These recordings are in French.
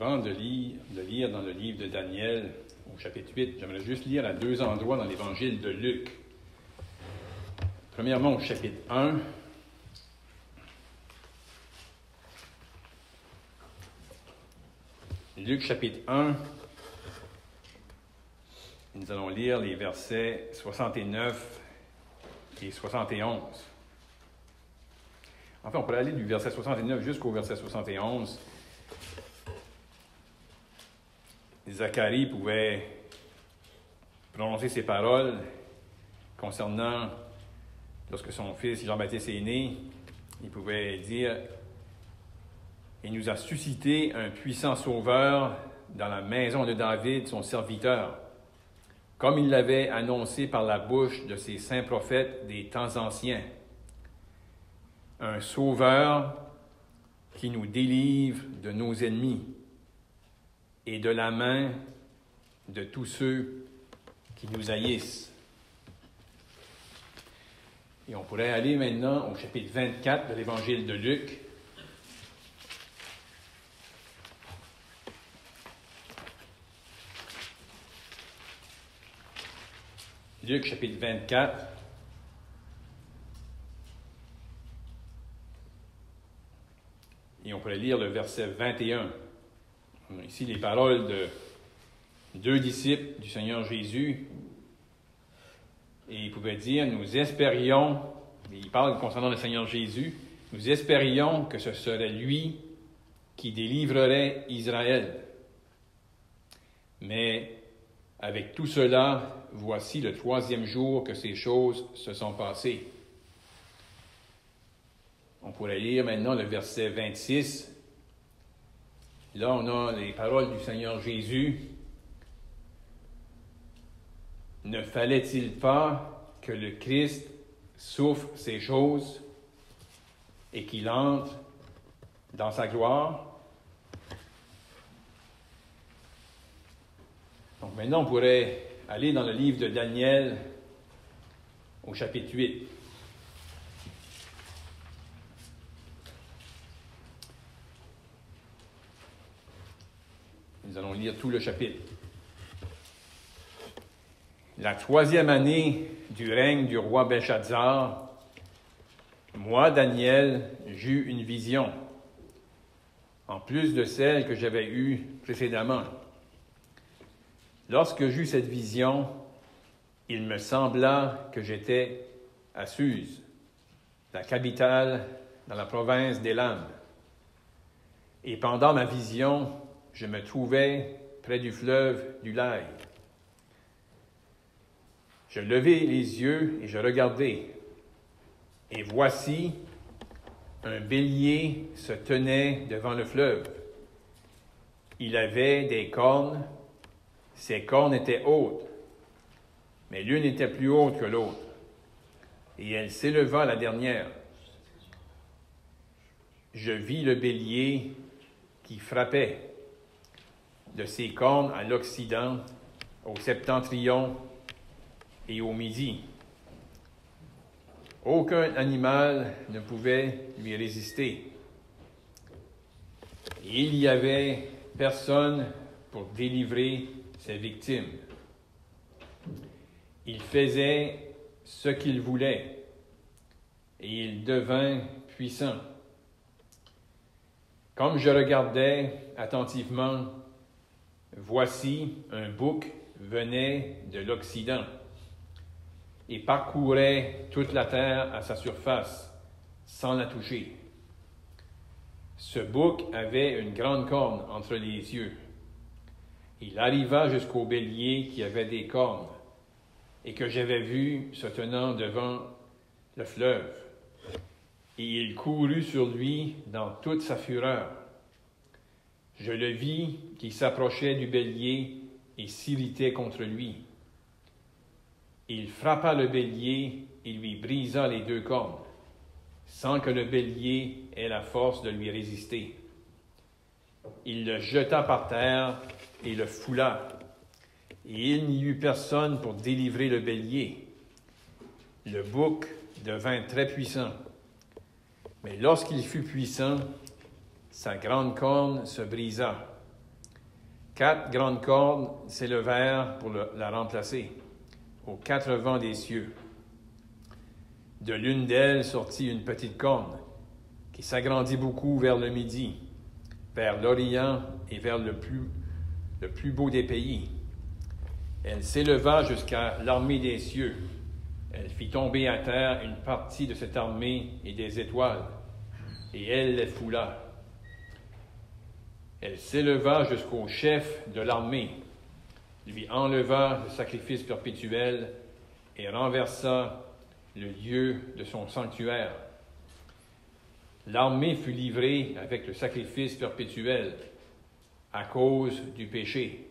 Avant de lire dans le livre de Daniel, au chapitre 8, j'aimerais juste lire à deux endroits dans l'évangile de Luc. Premièrement, au chapitre 1. Luc, chapitre 1. Nous allons lire les versets 69 et 71. Enfin, on pourrait aller du verset 69 jusqu'au verset 71. Zacharie pouvait prononcer ces paroles concernant lorsque son fils Jean-Baptiste est né. Il pouvait dire « Il nous a suscité un puissant sauveur dans la maison de David, son serviteur, comme il l'avait annoncé par la bouche de ses saints prophètes des temps anciens. Un sauveur qui nous délivre de nos ennemis et de la main de tous ceux qui nous haïssent. » Et on pourrait aller maintenant au chapitre 24 de l'Évangile de Luc. Luc, chapitre 24. Et on pourrait lire le verset 21. Ici, les paroles de deux disciples du Seigneur Jésus. Et il pouvait dire, nous espérions, et il parle concernant le Seigneur Jésus, nous espérions que ce serait lui qui délivrerait Israël. Mais avec tout cela, voici le troisième jour que ces choses se sont passées. On pourrait lire maintenant le verset 26. Là, on a les paroles du Seigneur Jésus. Ne fallait-il pas que le Christ souffre ces choses et qu'il entre dans sa gloire? Donc maintenant, on pourrait aller dans le livre de Daniel au chapitre 8. Nous allons lire tout le chapitre. La troisième année du règne du roi Belchazzar, moi, Daniel, j'eus une vision, en plus de celle que j'avais eue précédemment. Lorsque j'eus cette vision, il me sembla que j'étais à Suse, la capitale dans la province d'Élam. Et pendant ma vision, je me trouvais près du fleuve du Laï. Je levai les yeux et je regardai. Et voici, un bélier se tenait devant le fleuve. Il avait des cornes. Ses cornes étaient hautes, mais l'une était plus haute que l'autre. Et elle s'éleva la dernière. Je vis le bélier qui frappait de ses cornes à l'Occident, au septentrion et au midi. Aucun animal ne pouvait lui résister. Et il n'y avait personne pour délivrer ses victimes. Il faisait ce qu'il voulait et il devint puissant. Comme je regardais attentivement, voici un bouc venait de l'Occident et parcourait toute la terre à sa surface, sans la toucher. Ce bouc avait une grande corne entre les yeux. Il arriva jusqu'au bélier qui avait des cornes et que j'avais vu se tenant devant le fleuve. Et il courut sur lui dans toute sa fureur. Je le vis qui s'approchait du bélier et s'irritait contre lui. Il frappa le bélier et lui brisa les deux cornes, sans que le bélier ait la force de lui résister. Il le jeta par terre et le foula, et il n'y eut personne pour délivrer le bélier. Le bouc devint très puissant, mais lorsqu'il fut puissant, sa grande corne se brisa, 4 grandes cordes s'élevèrent pour la remplacer, aux 4 vents des cieux. De l'une d'elles sortit une petite corne, qui s'agrandit beaucoup vers le midi, vers l'Orient et vers le plus beau des pays. Elle s'éleva jusqu'à l'armée des cieux. Elle fit tomber à terre une partie de cette armée et des étoiles, et elle les foula. Elle s'éleva jusqu'au chef de l'armée, lui enleva le sacrifice perpétuel et renversa le lieu de son sanctuaire. L'armée fut livrée avec le sacrifice perpétuel à cause du péché.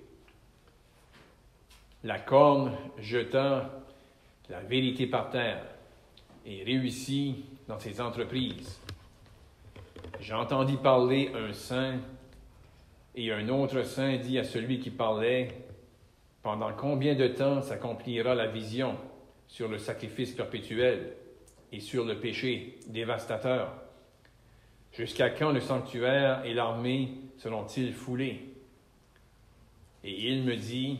La corne jeta la vérité par terre et réussit dans ses entreprises. J'entendis parler un saint, et un autre saint dit à celui qui parlait, « Pendant combien de temps s'accomplira la vision sur le sacrifice perpétuel et sur le péché dévastateur? Jusqu'à quand le sanctuaire et l'armée seront-ils foulés? » Et il me dit,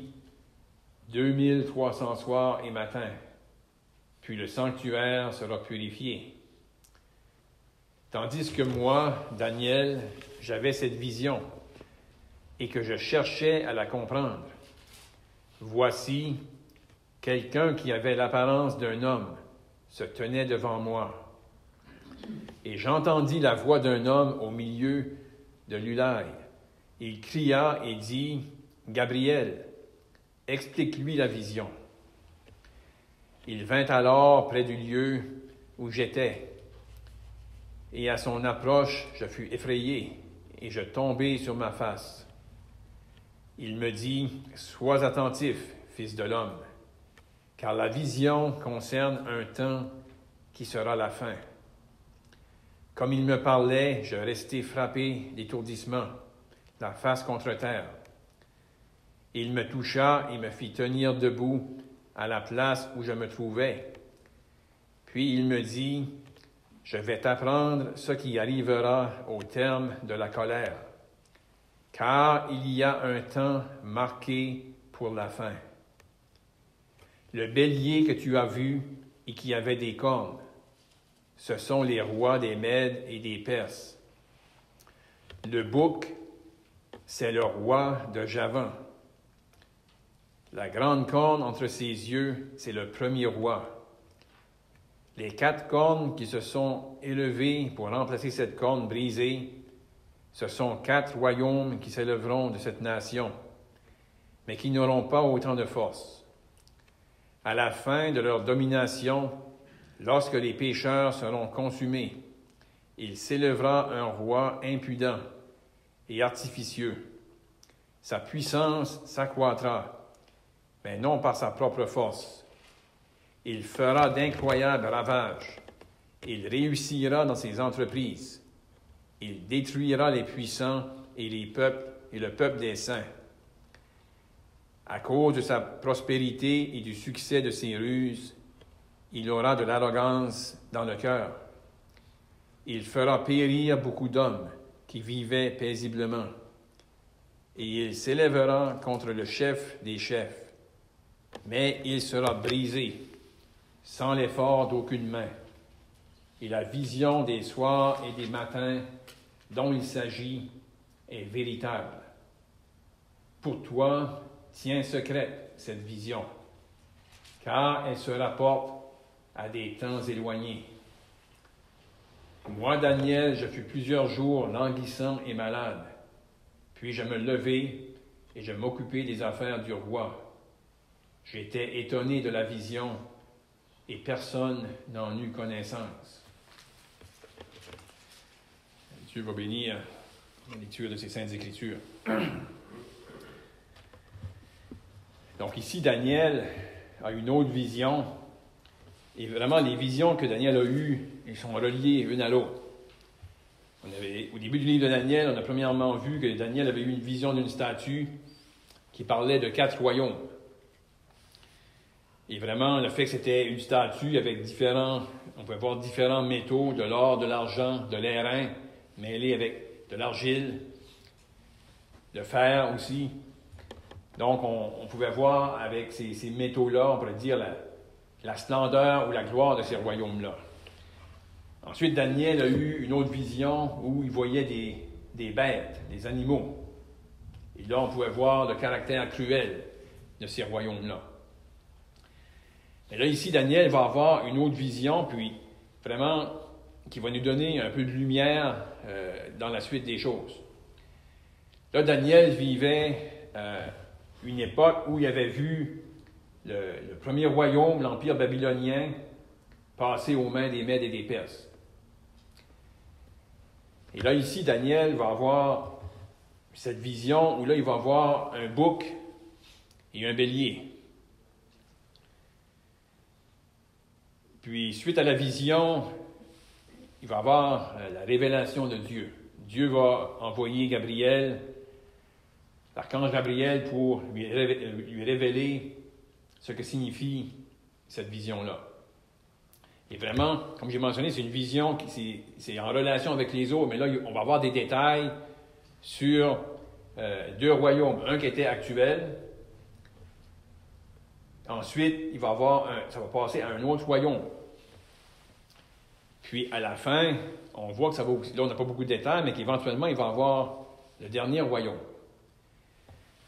2300 soirs et matins, puis le sanctuaire sera purifié. Tandis que moi, Daniel, j'avais cette vision et que je cherchais à la comprendre. Voici, quelqu'un qui avait l'apparence d'un homme se tenait devant moi. Et j'entendis la voix d'un homme au milieu de l'Ulaï. Il cria et dit, « Gabriel, explique-lui la vision. » Il vint alors près du lieu où j'étais, et à son approche, je fus effrayé, et je tombai sur ma face. Il me dit, « Sois attentif, fils de l'homme, car la vision concerne un temps qui sera la fin. » Comme il me parlait, je restai frappé d'étourdissement, la face contre terre. Il me toucha et me fit tenir debout à la place où je me trouvais. Puis il me dit, « Je vais t'apprendre ce qui arrivera au terme de la colère, car il y a un temps marqué pour la fin. Le bélier que tu as vu et qui avait des cornes, ce sont les rois des Mèdes et des Perses. Le bouc, c'est le roi de Javan. La grande corne entre ses yeux, c'est le premier roi. Les 4 cornes qui se sont élevées pour remplacer cette corne brisée, ce sont 4 royaumes qui s'élèveront de cette nation, mais qui n'auront pas autant de force. À la fin de leur domination, lorsque les pécheurs seront consumés, il s'élèvera un roi impudent et artificieux. Sa puissance s'accroîtra, mais non par sa propre force. Il fera d'incroyables ravages. Il réussira dans ses entreprises. Il détruira les puissants et les peuples et le peuple des saints. À cause de sa prospérité et du succès de ses ruses, il aura de l'arrogance dans le cœur. Il fera périr beaucoup d'hommes qui vivaient paisiblement. Et il s'élèvera contre le chef des chefs. Mais il sera brisé, sans l'effort d'aucune main. Et la vision des soirs et des matins dont il s'agit est véritable. Pour toi, tiens secrète cette vision, car elle se rapporte à des temps éloignés. Moi, Daniel, je fus plusieurs jours languissant et malade. Puis je me levai et je m'occupai des affaires du roi. J'étais étonné de la vision et personne n'en eut connaissance. Dieu va bénir la lecture de ces saintes Écritures. Donc ici, Daniel a une autre vision. Et vraiment, les visions que Daniel a eues, elles sont reliées une à l'autre. Au début du livre de Daniel, on a premièrement vu que Daniel avait eu une vision d'une statue qui parlait de 4 royaumes. Et vraiment, le fait que c'était une statue avec on pouvait voir différents métaux, de l'or, de l'argent, de l'airain, mêlés avec de l'argile, le fer aussi. Donc, on pouvait voir avec ces métaux-là, on pourrait dire la splendeur ou la gloire de ces royaumes-là. Ensuite, Daniel a eu une autre vision où il voyait des bêtes, des animaux. Et là, on pouvait voir le caractère cruel de ces royaumes-là. Et là, ici, Daniel va avoir une autre vision, puis vraiment, qui va nous donner un peu de lumière dans la suite des choses. Là, Daniel vivait une époque où il avait vu le premier royaume, l'Empire babylonien, passer aux mains des Mèdes et des Perses. Et là, ici, Daniel va avoir cette vision où là, il va avoir un bouc et un bélier. Puis, suite à la vision, il va avoir la révélation de Dieu. Dieu va envoyer Gabriel, l'archange Gabriel, pour lui révéler ce que signifie cette vision-là. Et vraiment, comme j'ai mentionné, c'est une vision qui c'est en relation avec les autres, mais là, on va avoir des détails sur deux royaumes. Un qui était actuel. Ensuite, ça va passer à un autre royaume. Puis, à la fin, on voit que ça va aussi, là, on n'a pas beaucoup de détails, mais qu'éventuellement, il va avoir le dernier royaume.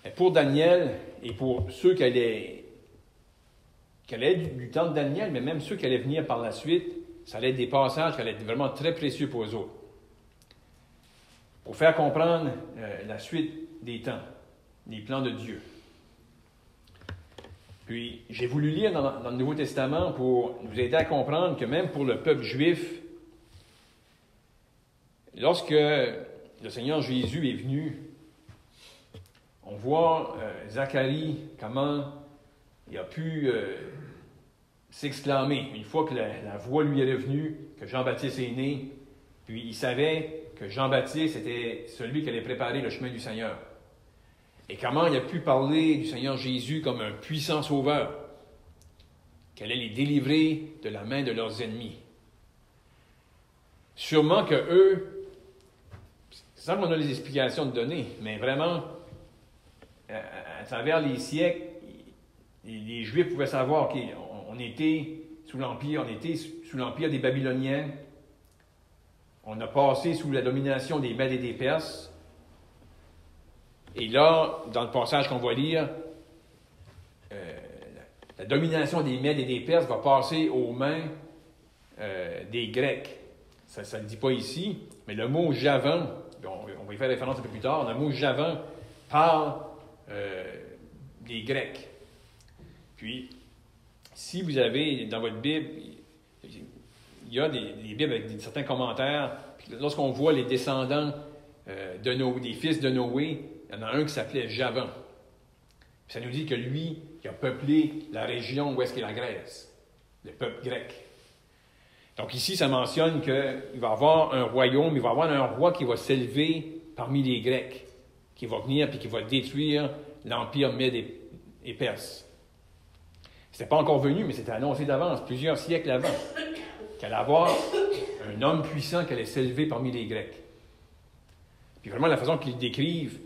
Et pour Daniel, et pour ceux qui allaient du temps de Daniel, mais même ceux qui allaient venir par la suite, ça allait être des passages qui allaient être vraiment très précieux pour eux autres. Pour faire comprendre la suite des temps, les plans de Dieu. Puis, j'ai voulu lire dans le Nouveau Testament pour nous aider à comprendre que même pour le peuple juif, lorsque le Seigneur Jésus est venu, on voit Zacharie, comment il a pu s'exclamer une fois que la voix lui est revenue, que Jean-Baptiste est né, puis il savait que Jean-Baptiste était celui qui allait préparer le chemin du Seigneur. Et comment il a pu parler du Seigneur Jésus comme un puissant sauveur, qui allait les délivrer de la main de leurs ennemis. Sûrement que eux, sans qu'on ait les explications de donner, mais vraiment, à travers les siècles, les Juifs pouvaient savoir qu'on était sous l'Empire des Babyloniens, on a passé sous la domination des Mèdes et des Perses. Et là, dans le passage qu'on va lire, la domination des Mèdes et des Perses va passer aux mains des Grecs. Ça ne le dit pas ici, mais le mot Javan, on va y faire référence un peu plus tard, le mot Javan parle des Grecs. Puis, si vous avez dans votre Bible, il y a des Bibles avec certains commentaires, puis lorsqu'on voit les descendants des fils de Noé, il y en a un qui s'appelait Javan. Puis ça nous dit que lui, qui a peuplé la région où est-ce qu'est la Grèce, le peuple grec. Donc ici, ça mentionne qu'il va y avoir un royaume, il va y avoir un roi qui va s'élever parmi les Grecs, qui va venir et qui va détruire l'Empire Mède et Perse. Ce n'était pas encore venu, mais c'était annoncé d'avance, plusieurs siècles avant, qu'il allait avoir un homme puissant qui allait s'élever parmi les Grecs. Puis vraiment, la façon qu'ils décrivent,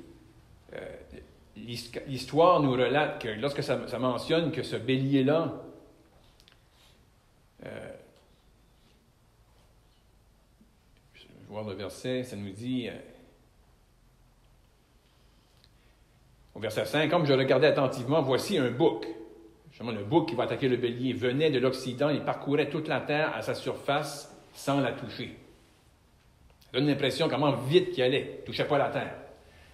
l'histoire nous relate que lorsque ça mentionne que ce bélier-là, je vais voir le verset, ça nous dit, au verset 5, « Comme je regardais attentivement, voici un bouc. » Justement, le bouc qui va attaquer le bélier venait de l'Occident et parcourait toute la terre à sa surface sans la toucher. Ça donne l'impression comment vite qu'il allait, il ne touchait pas la terre.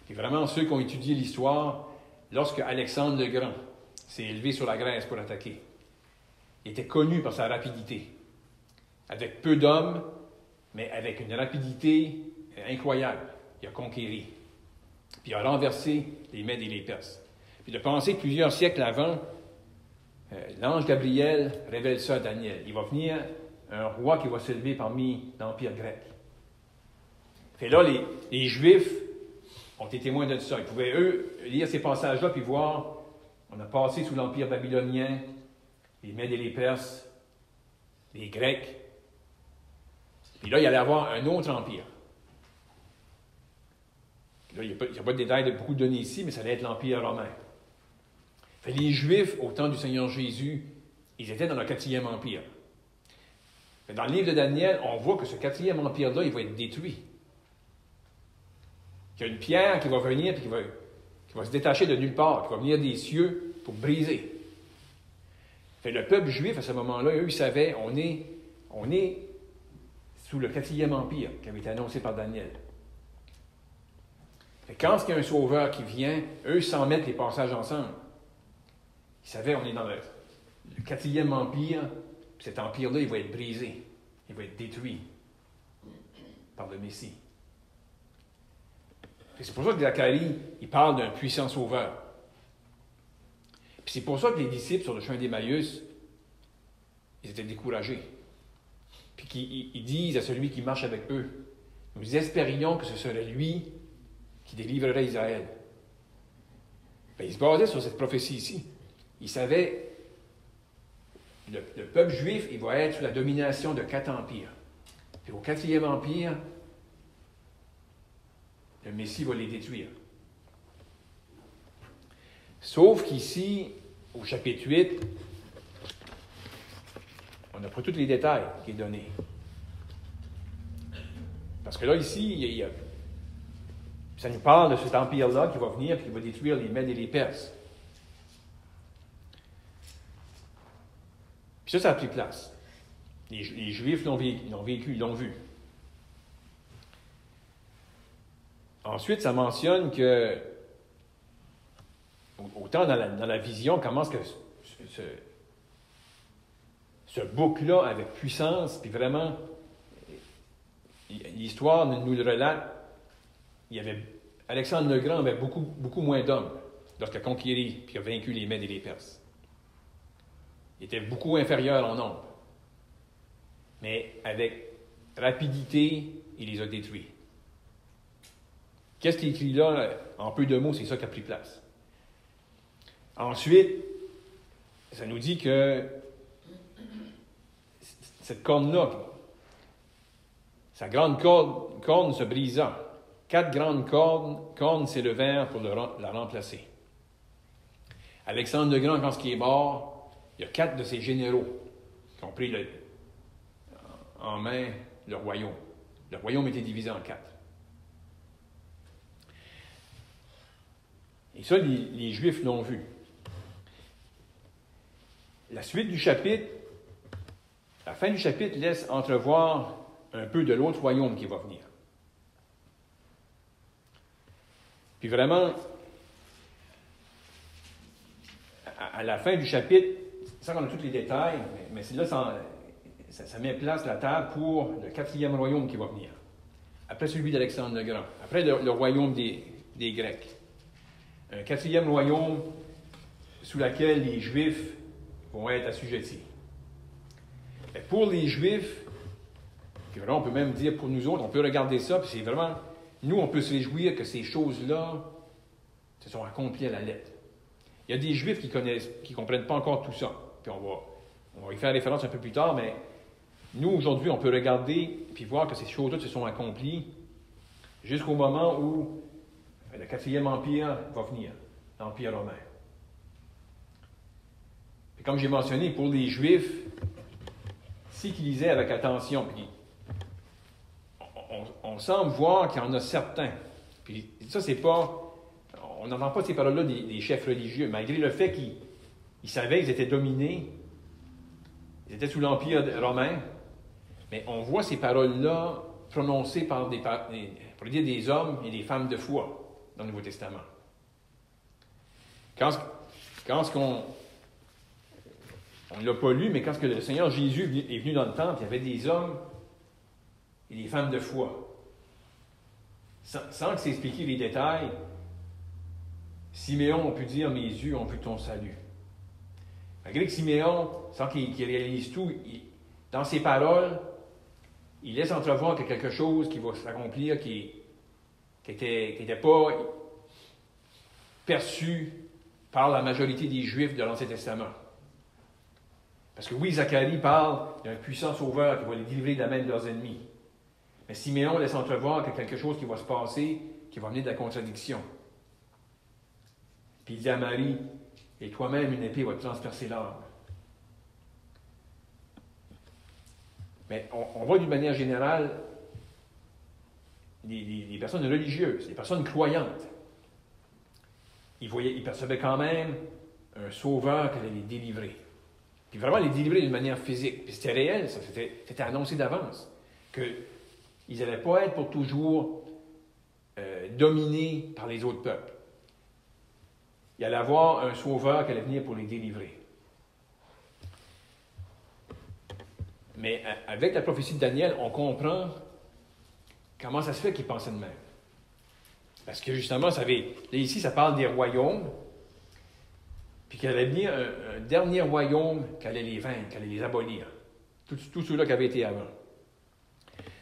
Et vraiment, ceux qui ont étudié l'histoire, lorsque Alexandre le Grand s'est élevé sur la Grèce pour attaquer, il était connu par sa rapidité. Avec peu d'hommes, mais avec une rapidité incroyable. Il a conquéri. Puis il a renversé les Mèdes et les Perses. Puis de penser que plusieurs siècles avant, l'ange Gabriel révèle ça à Daniel. Il va venir un roi qui va s'élever parmi l'Empire grec. Et là, les Juifs ont été témoins de ça. Ils pouvaient, eux, lire ces passages-là puis voir, on a passé sous l'Empire babylonien, les Mèdes et les Perses, les Grecs. Puis là, il allait avoir un autre empire. Là, il n'y a pas de détails de beaucoup donné ici, mais ça allait être l'Empire romain. Les Juifs, au temps du Seigneur Jésus, ils étaient dans le 4e empire. Dans le livre de Daniel, on voit que ce 4e empire-là, il va être détruit. Il y a une pierre qui va venir et qui va se détacher de nulle part, qui va venir des cieux pour briser. Le peuple juif, à ce moment-là, eux, ils savaient, on est sous le 4e empire qui avait été annoncé par Daniel. Quand il y a un sauveur qui vient, eux s'en mettent les passages ensemble. Ils savaient, on est dans le 4e empire, puis cet empire-là, il va être brisé, il va être détruit par le Messie. C'est pour ça que Zacharie, il parle d'un puissant sauveur. Puis c'est pour ça que les disciples sur le chemin d'Emmaüs, ils étaient découragés. Puis qu'ils disent à celui qui marche avec eux, nous espérions que ce serait lui qui délivrerait Israël. Bien, ils se basaient sur cette prophétie ici. Ils savaient, le peuple juif, il va être sous la domination de 4 empires. Puis au 4e empire, le Messie va les détruire. Sauf qu'ici, au chapitre 8, on n'a pas tous les détails qui sont donnés. Parce que là, ici, ça nous parle de cet empire-là qui va venir et qui va détruire les Mèdes et les Perses. Puis ça a pris place. Les Juifs l'ont vécu, ils l'ont vu. Ensuite, ça mentionne que, autant dans la vision, comment est-ce que ce bouc-là avec puissance, puis vraiment, l'histoire nous le relate, Alexandre le Grand avait beaucoup moins d'hommes lorsqu'il a conquis puis a vaincu les Mèdes et les Perses. Il était beaucoup inférieur en nombre. Mais avec rapidité, il les a détruits. Qu'est-ce qui est écrit là? En peu de mots, c'est ça qui a pris place. Ensuite, ça nous dit que cette corne-là, sa grande corne se brisa. 4 grandes cornes s'élevèrent pour la remplacer. Alexandre le Grand, quand il est mort, il y a 4 de ses généraux qui ont pris en main le royaume. Le royaume était divisé en 4. Et ça, les Juifs l'ont vu. La suite du chapitre, la fin du chapitre laisse entrevoir un peu de l'autre royaume qui va venir. Puis vraiment, à la fin du chapitre, sans qu'on a tous les détails, mais c'est là, ça met place la table pour le 4e royaume qui va venir. Après celui d'Alexandre le Grand. Après le royaume des Grecs. Un 4e royaume sous lequel les Juifs vont être assujettis. Et pour les Juifs, puis vraiment, on peut même dire pour nous autres, on peut regarder ça, puis c'est vraiment, nous, on peut se réjouir que ces choses-là se sont accomplies à la lettre. Il y a des Juifs qui ne comprennent pas encore tout ça. Puis on va y faire référence un peu plus tard, mais nous, aujourd'hui, on peut regarder puis voir que ces choses-là se sont accomplies jusqu'au moment où le 4e empire va venir, l'Empire romain. Puis comme j'ai mentionné, pour les Juifs, s'ils lisaient avec attention, puis on semble voir qu'il y en a certains. Puis ça, c'est pas... On n'entend pas ces paroles-là des chefs religieux, malgré le fait qu'ils savaient qu'ils étaient dominés, ils étaient sous l'Empire romain, mais on voit ces paroles-là prononcées par des hommes et des femmes de foi dans le Nouveau Testament. Quand on ne l'a pas lu, mais quand le Seigneur Jésus est venu dans le temple, il y avait des hommes et des femmes de foi. Sans que c'est expliqué les détails, Siméon a pu dire « Mes yeux ont vu ton salut ». Malgré que Siméon, sans qu'il réalise tout, dans ses paroles, il laisse entrevoir qu'il y a quelque chose qui va s'accomplir qui n'était pas perçu par la majorité des Juifs de l'Ancien Testament. Parce que oui, Zacharie parle d'un puissant sauveur qui va les délivrer de la main de leurs ennemis. Mais Siméon laisse entrevoir qu'il y a quelque chose qui va se passer, qui va amener de la contradiction. Puis il dit à Marie, et toi-même, une épée va te transpercer l'âme. Mais on voit d'une manière générale les personnes religieuses, les personnes croyantes. Ils percevaient quand même un sauveur qui allait les délivrer. Puis vraiment les délivrer d'une manière physique. Puis c'était réel, ça. C'était annoncé d'avance. Qu'ils n'allaient pas être pour toujours dominés par les autres peuples. Il allait y avoir un sauveur qui allait venir pour les délivrer. Mais avec la prophétie de Daniel, on comprend comment ça se fait qu'il pensait de même. Parce que justement, là ici, ça parle des royaumes, puis qu'il allait venir un dernier royaume qui allait les vaincre, qui allait les abolir. Tous ceux-là qui avaient été avant.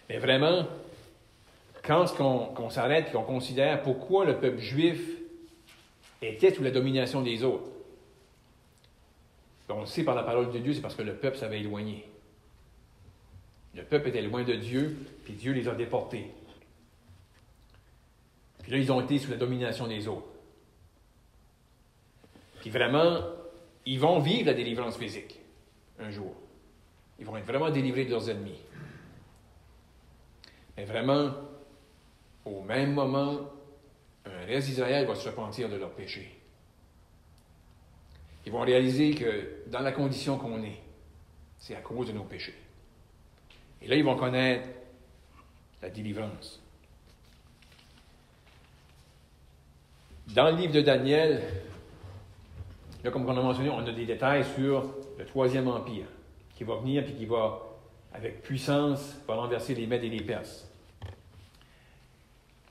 Mais vraiment, quand on s'arrête et qu'on considère pourquoi le peuple juif était sous la domination des autres, on le sait par la parole de Dieu, c'est parce que le peuple s'avait éloigné. Le peuple était loin de Dieu, puis Dieu les a déportés. Puis là, ils ont été sous la domination des autres. Puis vraiment, ils vont vivre la délivrance physique un jour. Ils vont être vraiment délivrés de leurs ennemis. Mais vraiment, au même moment, un reste d'Israël va se repentir de leurs péchés. Ils vont réaliser que dans la condition qu'on est, c'est à cause de nos péchés. Et là, ils vont connaître la délivrance. Dans le livre de Daniel, là, comme on a mentionné, on a des détails sur le troisième empire qui va venir et qui va, avec puissance, va renverser les Mèdes et les Perses.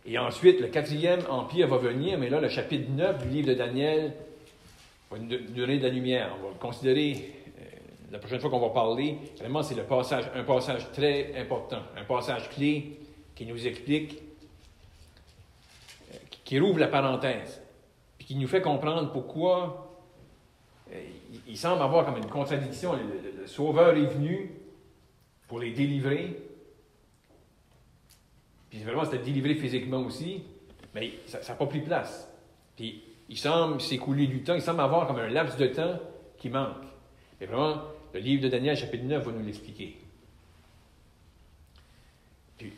Et ensuite, le quatrième empire va venir, mais là, le chapitre 9 du livre de Daniel va nous donner de la lumière. On va le considérer, la prochaine fois qu'on va parler, vraiment, c'est un passage très important, un passage clé qui nous explique, qui rouvre la parenthèse, puis qui nous fait comprendre pourquoi il semble avoir comme une contradiction. Le Sauveur est venu pour les délivrer, puis vraiment c'était délivré physiquement aussi, mais ça n'a pas pris place. Puis il semble s'écouler du temps, il semble avoir comme un laps de temps qui manque. Mais vraiment, le livre de Daniel, chapitre 9, va nous l'expliquer. Puis,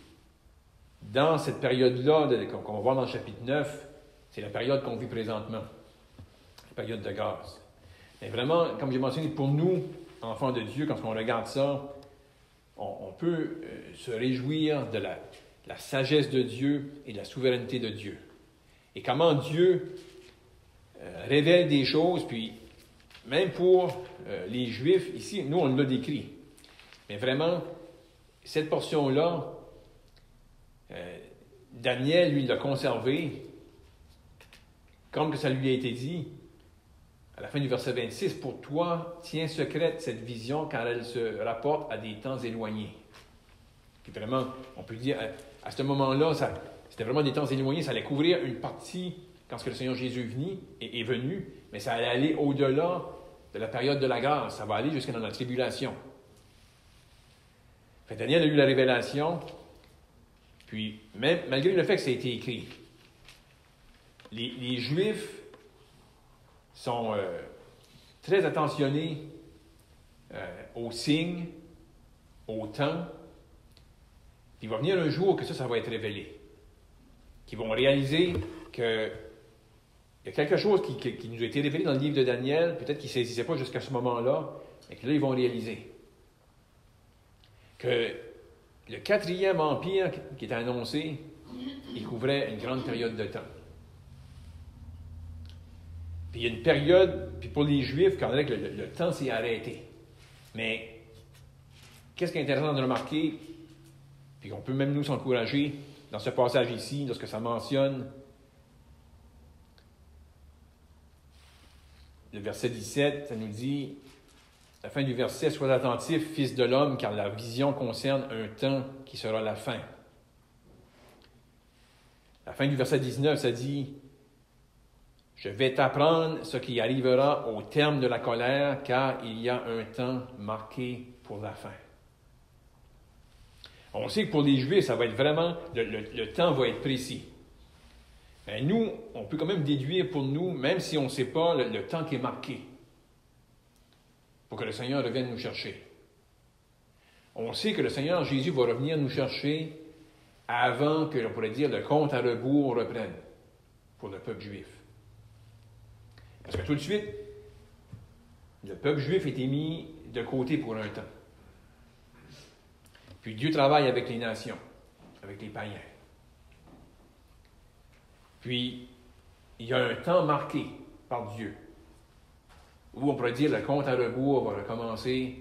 dans cette période-là, qu'on va voir dans le chapitre 9, c'est la période qu'on vit présentement, la période de grâce. Mais vraiment, comme j'ai mentionné, pour nous, enfants de Dieu, quand on regarde ça, on peut se réjouir de la sagesse de Dieu et de la souveraineté de Dieu. Et comment Dieu révèle des choses, puis même pour les Juifs, ici, nous, on l'a décrit. Mais vraiment, cette portion-là, Daniel, lui, l'a conservée, comme que ça lui a été dit, à la fin du verset 26, « Pour toi, tiens secrète cette vision, car elle se rapporte à des temps éloignés. » Puis vraiment, on peut dire, à ce moment-là, c'était vraiment des temps éloignés, ça allait couvrir une partie quand le Seigneur Jésus est venu, mais ça allait aller au-delà de la période de la grâce. Ça va aller jusqu'à dans la tribulation. Fait, Daniel a eu la révélation, puis même malgré le fait que ça a été écrit, les Juifs sont très attentionnés aux signes, au temps. Puis il va venir un jour que ça va être révélé. Qu'ils vont réaliser qu'il y a quelque chose qui nous a été révélé dans le livre de Daniel, peut-être qu'ils ne saisissaient pas jusqu'à ce moment-là, mais que là, ils vont réaliser que le quatrième empire qui était annoncé, il couvrait une grande période de temps. Puis il y a une période, puis pour les Juifs, quand on dirait que le temps s'est arrêté. Mais qu'est-ce qui est intéressant de remarquer, puis qu'on peut même nous s'encourager dans ce passage ici, lorsque ça mentionne le verset 17, ça nous dit, la fin du verset, « Sois attentif, fils de l'homme, car la vision concerne un temps qui sera la fin. » La fin du verset 19, ça dit, « Je vais t'apprendre ce qui arrivera au terme de la colère, car il y a un temps marqué pour la fin. » On sait que pour les Juifs, ça va être vraiment, le temps va être précis. Mais nous, on peut quand même déduire pour nous, même si on ne sait pas le temps qui est marqué, pour que le Seigneur revienne nous chercher. On sait que le Seigneur Jésus va revenir nous chercher avant que, on pourrait dire, le compte à rebours reprenne pour le peuple juif. Parce que tout de suite, le peuple juif était mis de côté pour un temps. Puis Dieu travaille avec les nations, avec les païens. Puis, il y a un temps marqué par Dieu, où on pourrait dire le compte à rebours va recommencer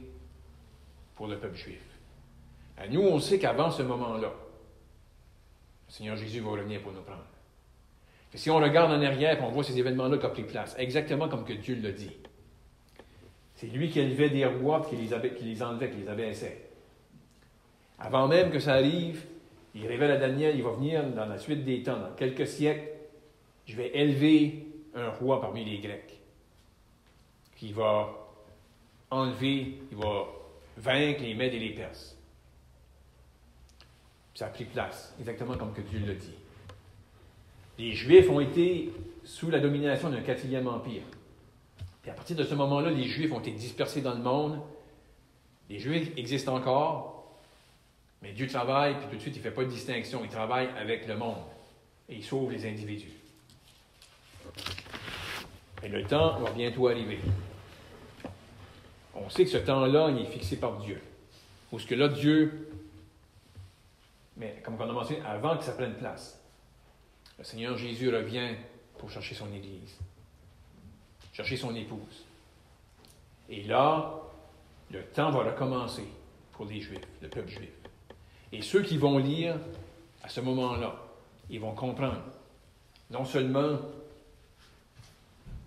pour le peuple juif. Et nous, on sait qu'avant ce moment-là, le Seigneur Jésus va revenir pour nous prendre. Et si on regarde en arrière et on voit ces événements-là qui ont pris place, exactement comme que Dieu l'a dit. C'est lui qui élevait des rois et qui les enlevait, qui les abaissait. Avant même que ça arrive, il révèle à Daniel, il va venir dans la suite des temps, dans quelques siècles, je vais élever un roi parmi les Grecs qui va enlever, il va vaincre les Mèdes et les Perses. Puis ça a pris place, exactement comme que Dieu l'a dit. Les Juifs ont été sous la domination d'un 4e empire. Puis à partir de ce moment-là, les Juifs ont été dispersés dans le monde. Les Juifs existent encore, mais Dieu travaille, puis tout de suite, il ne fait pas de distinction. Il travaille avec le monde et il sauve les individus. Et le temps va bientôt arriver. On sait que ce temps-là, il est fixé par Dieu. Ou ce que là, Dieu, mais comme on a mentionné, avant que ça prenne place, le Seigneur Jésus revient pour chercher son Église, chercher son épouse. Et là, le temps va recommencer pour les Juifs, le peuple juif. Et ceux qui vont lire à ce moment-là, ils vont comprendre. Non seulement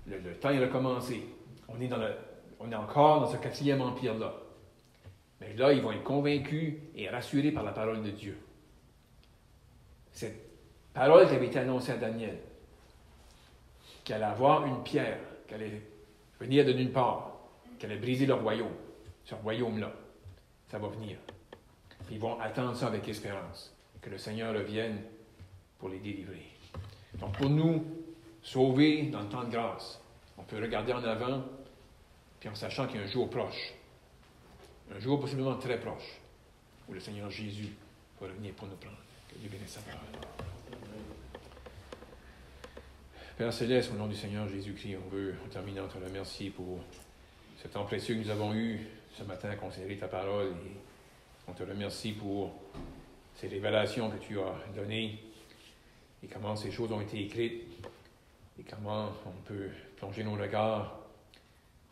le temps est recommencé, on est encore dans ce 4e empire-là, mais là, ils vont être convaincus et rassurés par la parole de Dieu. Cette parole qui avait été annoncée à Daniel, qu'elle allait avoir une pierre, qu'elle allait venir de nulle part, qu'elle allait briser le royaume, ce royaume-là, ça va venir. Ils vont attendre ça avec espérance, que le Seigneur revienne pour les délivrer. Donc pour nous, sauvés dans le temps de grâce, on peut regarder en avant, puis en sachant qu'il y a un jour proche, un jour possiblement très proche, où le Seigneur Jésus va revenir pour nous prendre. Que Dieu bénisse sa parole. Père Céleste, au nom du Seigneur Jésus-Christ, en terminant, te remercier pour ce temps précieux que nous avons eu ce matin à considérer ta parole. Et on te remercie pour ces révélations que tu as données et comment ces choses ont été écrites et comment on peut plonger nos regards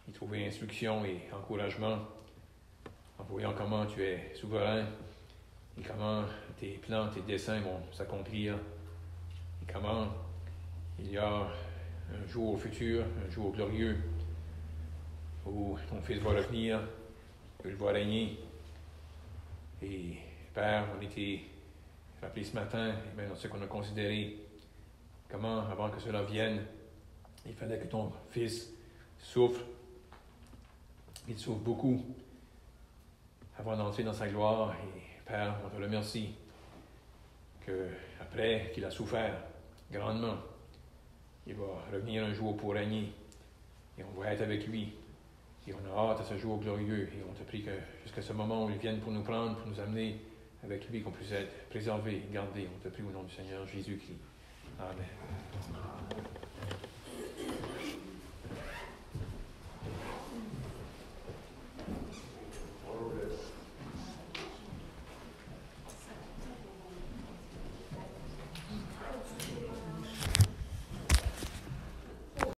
et trouver instruction et encouragement en voyant comment tu es souverain et comment tes plans, tes desseins vont s'accomplir et comment il y a un jour futur, un jour glorieux où ton Fils va revenir, qu'il va régner. Et Père, on a été rappelé ce matin, et bien dans ce qu'on a considéré, comment, avant que cela vienne, il fallait que ton Fils souffre. Il souffre beaucoup avant d'entrer dans sa gloire. Et Père, on te remercie qu'après qu'il a souffert grandement, il va revenir un jour pour régner. Et on va être avec lui. Et on a hâte à ce jour glorieux. Et on te prie que jusqu'à ce moment où il vienne pour nous prendre, pour nous amener avec lui, qu'on puisse être préservés, gardés. On te prie au nom du Seigneur Jésus-Christ. Amen.